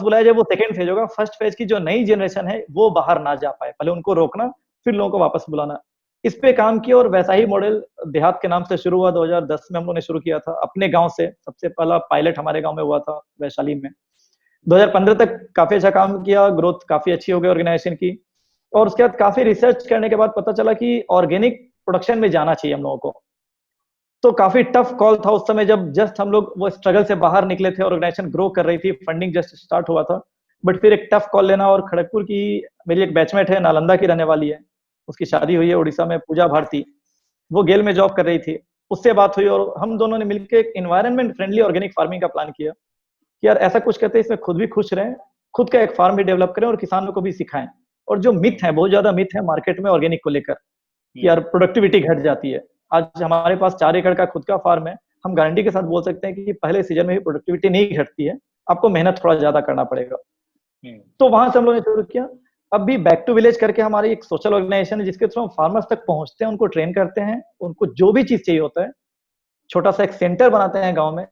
बुलाया जाए। वो सेकेंड फेज होगा। फर्स्ट फेज की जो नई जनरेशन है वो बाहर ना जा पाए, पहले उनको रोकना, फिर लोगों को वापस बुलाना। इस पे काम किया, और वैसा ही मॉडल देहात के नाम से शुरू हुआ। 2010 में हम लोगों ने शुरू किया था अपने गांव से, सबसे पहला पायलट हमारे गांव में हुआ था वैशाली में। 2015 तक काफी अच्छा काम किया, ग्रोथ काफी अच्छी हो गई ऑर्गेनाइजेशन की। और उसके बाद काफी रिसर्च करने के बाद पता चला कि ऑर्गेनिक प्रोडक्शन में जाना चाहिए हम लोगों को। तो काफी टफ कॉल था उस समय, जब जस्ट हम लोग वो स्ट्रगल से बाहर निकले थे, ऑर्गेनाइजेशन ग्रो कर रही थी, फंडिंग जस्ट स्टार्ट हुआ था। बट फिर एक टफ कॉल लेना, और खड़गपुर की मेरी एक बैचमेट है, नालंदा की रहने वाली है, उसकी शादी हुई है उड़ीसा में, पूजा भारती, वो गेल में जॉब कर रही थी। उससे बात हुई और हम दोनों ने मिलकर एक एनवायरनमेंट फ्रेंडली ऑर्गेनिक फार्मिंग का प्लान किया कि यार ऐसा कुछ करते हैं इसमें खुद भी खुश रहें, खुद का एक फार्म भी डेवलप करें और किसानों को भी सिखाएं। और जो मिथ है, बहुत ज्यादा मिथ है मार्केट में ऑर्गेनिक को लेकर कि यार प्रोडक्टिविटी घट जाती है। आज हमारे पास 4 एकड़ का खुद का फार्म है, हम गारंटी के साथ बोल सकते हैं कि पहले सीजन में भी प्रोडक्टिविटी नहीं घटती है, आपको मेहनत थोड़ा ज्यादा करना पड़ेगा। तो वहां से हम लोगों ने शुरू किया। अब भी बैक टू विलेज करके हमारी एक सोशल ऑर्गेनाइजेशन है जिसके थ्रू हम फार्मर्स तक पहुंचते हैं, उनको ट्रेन करते हैं, उनको जो भी चीज चाहिए होता है। छोटा सा एक सेंटर बनाते हैं गांव में,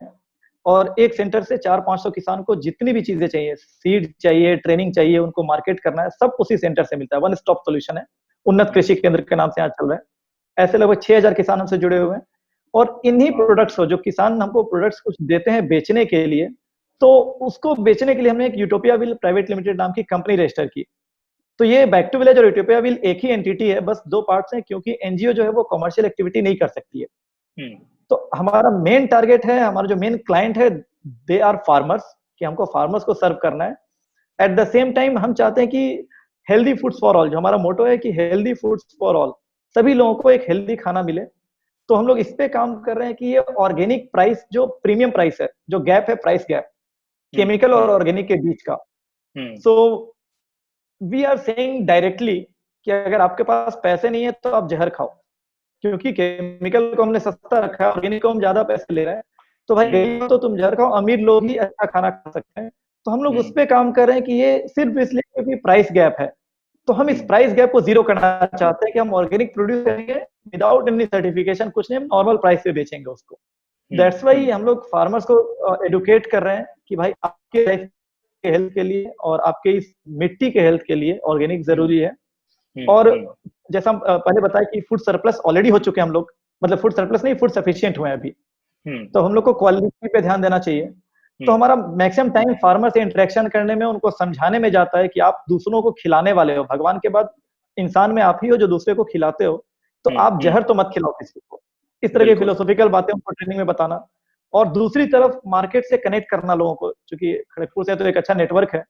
और एक सेंटर से 400-500 किसान को जितनी भी चीजें चाहिए, सीड चाहिए, ट्रेनिंग चाहिए, उनको मार्केट करना है, सब उसी सेंटर से मिलता है। वन स्टॉप सोल्यूशन है, उन्नत कृषि केंद्र के नाम से यहाँ चल रहा है। ऐसे लगभग 6000 किसान हमसे जुड़े हुए हैं। और इन्हीं प्रोडक्ट्स को, जो किसान हमको प्रोडक्ट्स कुछ देते हैं बेचने के लिए, तो उसको बेचने के लिए हमने एक यूटोपिया विल प्राइवेट लिमिटेड नाम की कंपनी रजिस्टर की। तो ये बैक टू विलेज और यूटोपिया विल एक ही एंटिटी है, बस 2 पार्ट्स हैं, क्योंकि एनजीओ जो है वो कमर्शियल एक्टिविटी नहीं कर सकती है। तो हमारा मेन टारगेट है, हमारा जो मेन क्लाइंट है, दे आर फार्मर्स, कि हमको फार्मर्स को सर्व करना है। एट द सेम टाइम हम चाहते हैं कि हेल्दी फूड्स फॉर ऑल, जो हमारा मोटो है कि हेल्दी फूड्स फॉर ऑल, सभी लोगों को एक हेल्दी खाना मिले। तो हम लोग इस पे काम कर रहे हैं कि ये ऑर्गेनिक प्राइस, जो प्रीमियम प्राइस है, जो गैप है, प्राइस गैप केमिकल और ऑर्गेनिक के बीच का, so we are saying directly कि अगर आपके पास पैसे नहीं है तो आप जहर खाओ, क्योंकि केमिकल को हमने सस्ता रखा है, ऑर्गेनिक को हम ज्यादा पैसे ले रहे हैं। तो भाई गरीब तो तुम जहर खाओ, अमीर लोग ही अच्छा खाना खा सकते हैं। तो हम लोग उस पे काम कर रहे हैं कि ये सिर्फ इसलिए क्योंकि प्राइस गैप है, तो हम इस प्राइस गैप को जीरो करना चाहते हैं कि हम ऑर्गेनिक प्रोड्यूस करेंगे विदाउट एनी सर्टिफिकेशन, कुछ नहीं, हम नॉर्मल प्राइस पे बेचेंगे उसको। दैट्स वाई हम लोग फार्मर्स को एडुकेट कर रहे हैं कि भाई आपके लाइफ के हेल्थ के लिए और आपके इस मिट्टी के हेल्थ के लिए ऑर्गेनिक जरूरी है। और जैसा हम पहले बताया कि फूड सरप्लस ऑलरेडी हो चुके हैं हम लोग, मतलब फूड सरप्लस नहीं, फूड सफिशिएंट हुए हैं अभी। तो हम लोग को क्वालिटी पे ध्यान देना चाहिए। तो हमारा मैक्सिमम टाइम फार्मर से इंटरेक्शन करने में, उनको समझाने में जाता है कि आप दूसरों को खिलाने वाले हो, भगवान के बाद इंसान में आप ही हो जो दूसरे को खिलाते हो, तो आप जहर तो मत खिलाओ किसी को। इस तरह की फिलोसॉफिकल बातें उनको ट्रेनिंग में बताना। और दूसरी तरफ मार्केट से कनेक्ट करना लोगों को, क्योंकि खड़गपुर से तो एक अच्छा नेटवर्क है,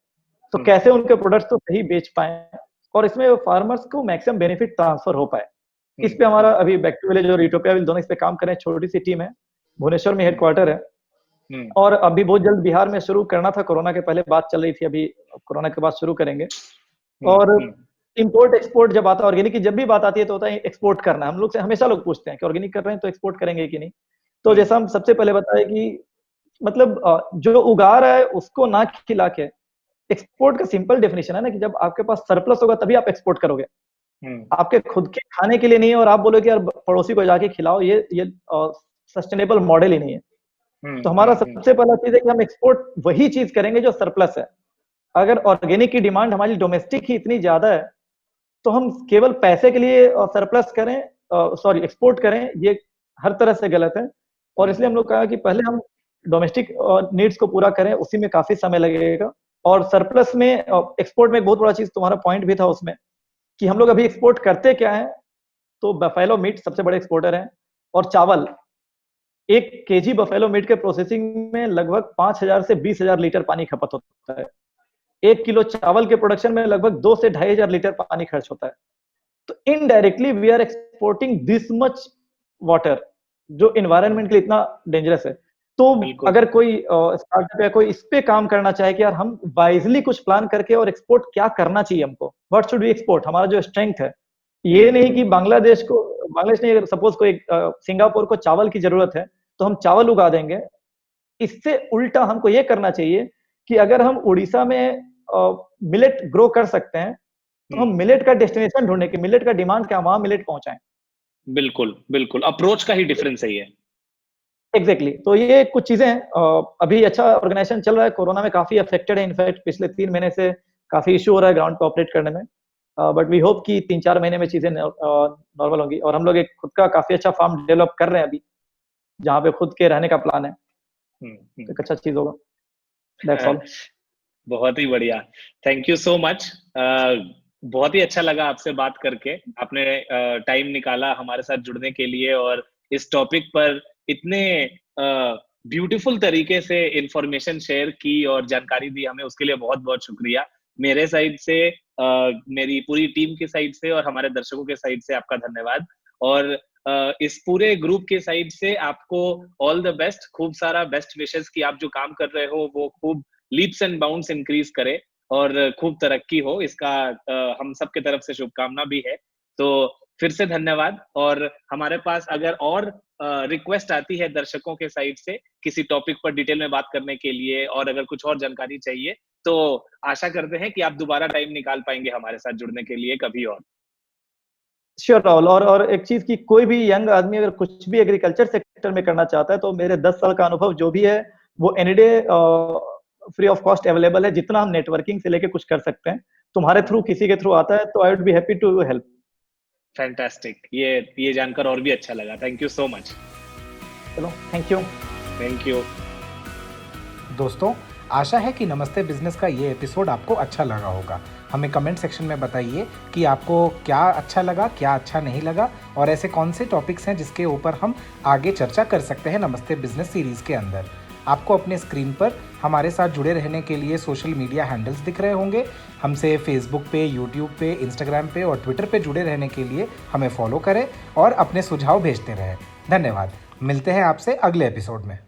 तो कैसे उनके प्रोडक्ट्स को सही बेच पाए और इसमें फार्मर्स को मैक्सिमम बेनिफिट ट्रांसफर हो पाए। इस पे हमारा अभी बैक टू विलेज और यूटोपिया विल दोनों इस पे काम कर रहे हैं। छोटी सी टीम है, भुवनेश्वर में हेडक्वार्टर है, और अभी बहुत जल्द बिहार में शुरू करना था, कोरोना के पहले बात चल रही थी, अभी कोरोना के बाद शुरू करेंगे। और इंपोर्ट एक्सपोर्ट जब आता है, ऑर्गेनिक की जब भी बात आती है तो होता है एक्सपोर्ट करना। हम लोग से हमेशा लोग पूछते हैं कि ऑर्गेनिक कर रहे हैं तो एक्सपोर्ट करेंगे कि नहीं। तो जैसा हम सबसे पहले बताए कि मतलब जो उगा रहा है उसको ना खिला के, एक्सपोर्ट का सिंपल डेफिनेशन है ना कि जब आपके पास सरप्लस होगा तभी आप एक्सपोर्ट करोगे, आपके खुद के खाने के लिए नहीं है और आप बोलोगे यार पड़ोसी को जाके खिलाओ, ये सस्टेनेबल मॉडल ही नहीं है। तो हमारा सबसे पहला चीज है कि हम एक्सपोर्ट वही चीज करेंगे जो सरप्लस है। अगर ऑर्गेनिक की डिमांड हमारी डोमेस्टिक ही इतनी ज्यादा है तो हम केवल पैसे के लिए सरप्लस करें, सॉरी एक्सपोर्ट करें, ये हर तरह से गलत है। और इसलिए हम लोग कहा कि पहले हम डोमेस्टिक नीड्स को पूरा करें, उसी में काफी समय लगेगा। और सरप्लस में एक्सपोर्ट में एक बहुत बड़ा चीज, तुम्हारा पॉइंट भी था उसमें, कि हम लोग अभी एक्सपोर्ट करते क्या है, तो बफेलो मीट सबसे बड़े एक्सपोर्टर हैं। और चावल, 1 केजी बफेलो मीट के प्रोसेसिंग में लगभग 5,000 से 20,000 लीटर पानी खपत होता है। 1 किलो चावल के प्रोडक्शन में लगभग 2 से 2,500 लीटर पानी खर्च होता है। तो indirectly we are exporting this much water, जो इन्वायरमेंट के लिए इतना डेंजरस है। तो अगर कोई स्टार्टअप या कोई इस पे काम करना चाहे कि यार हम वाइजली कुछ प्लान करके और एक्सपोर्ट क्या करना चाहिए हमको, व्हाट शुड वी एक्सपोर्ट, हमारा जो स्ट्रेंथ है, ये नहीं कि बांग्लादेश नहीं, अगर सपोज कोई सिंगापुर को चावल की जरूरत है तो हम चावल उगा देंगे। इससे उल्टा हमको ये करना चाहिए कि अगर हम उड़ीसा में मिलेट ग्रो कर सकते हैं तो हम मिलेट का डेस्टिनेशन ढूंढने की, मिलेट का डिमांड क्या, वहां मिलेट पहुंचाएं। बिल्कुल बिल्कुल, अप्रोच का ही डिफरेंस है ये। एग्जैक्टली तो ये कुछ चीजें हैं। अभी अच्छा ऑर्गेनाइजेशन चल रहा है, कोरोना में काफी अफेक्टेड है, इनफैक्ट पिछले 3 महीने से काफी इशू हो रहा है ग्राउंड पे ऑपरेट करने में। बट वी होप कि 3-4 महीने में चीजें नॉर्मल होंगी। और हम लोग एक खुद का काफी अच्छा फार्म डेवलप कर रहे हैं अभी, जहाँ पे खुद के रहने का प्लान है। एक अच्छा चीज होगा। That's all. बहुत ही बढ़िया, थैंक यू सो मच। बहुत ही अच्छा लगा आपसे बात करके। आपने टाइम निकाला हमारे साथ जुड़ने के लिए और इस टॉपिक पर इतने ब्यूटीफुल तरीके से इंफॉर्मेशन शेयर की और जानकारी दी हमें, उसके लिए बहुत बहुत शुक्रिया। मेरे साइड से, मेरी पूरी टीम की साइड से और हमारे दर्शकों के साइड से आपका धन्यवाद। और इस पूरे ग्रुप के साइड से आपको ऑल द बेस्ट, खूब सारा बेस्ट विशेस कि आप जो काम कर रहे हो वो खूब लीप्स एंड बाउंड्स इंक्रीज करे और खूब तरक्की हो, इसका हम सबके तरफ से शुभकामना भी है। तो फिर से धन्यवाद। और हमारे पास अगर और रिक्वेस्ट आती है दर्शकों के साइड से किसी टॉपिक पर डिटेल में बात करने के लिए और अगर कुछ और जानकारी चाहिए, तो आशा करते हैं कि आप दोबारा टाइम निकाल पाएंगे हमारे साथ जुड़ने के लिए कभी और। श्योर राहुल। और एक चीज की, कोई भी यंग आदमी अगर कुछ भी एग्रीकल्चर सेक्टर में करना चाहता है तो मेरे 10 साल का अनुभव जो भी है वो any day free of cost available है। जितना हम नेटवर्किंग से लेके कुछ कर सकते हैं, तुम्हारे थ्रू किसी के थ्रू आता है तो I would be happy to help. Fantastic, ये जानकर और भी अच्छा लगा। Thank you so much. चलो, थैंक यू। Thank you. दोस्तों, आशा है कि नमस्ते बिजनेस का ये एपिसोड आपको अच्छा लगा होगा। हमें कमेंट सेक्शन में बताइए कि आपको क्या अच्छा लगा, क्या अच्छा नहीं लगा, और ऐसे कौन से टॉपिक्स हैं जिसके ऊपर हम आगे चर्चा कर सकते हैं नमस्ते बिजनेस सीरीज़ के अंदर। आपको अपने स्क्रीन पर हमारे साथ जुड़े रहने के लिए सोशल मीडिया हैंडल्स दिख रहे होंगे। हमसे फेसबुक पे, यूट्यूब पे, इंस्टाग्राम पे और ट्विटर पे जुड़े रहने के लिए हमें फॉलो करें और अपने सुझाव भेजते रहें। धन्यवाद। मिलते हैं आपसे अगले एपिसोड में।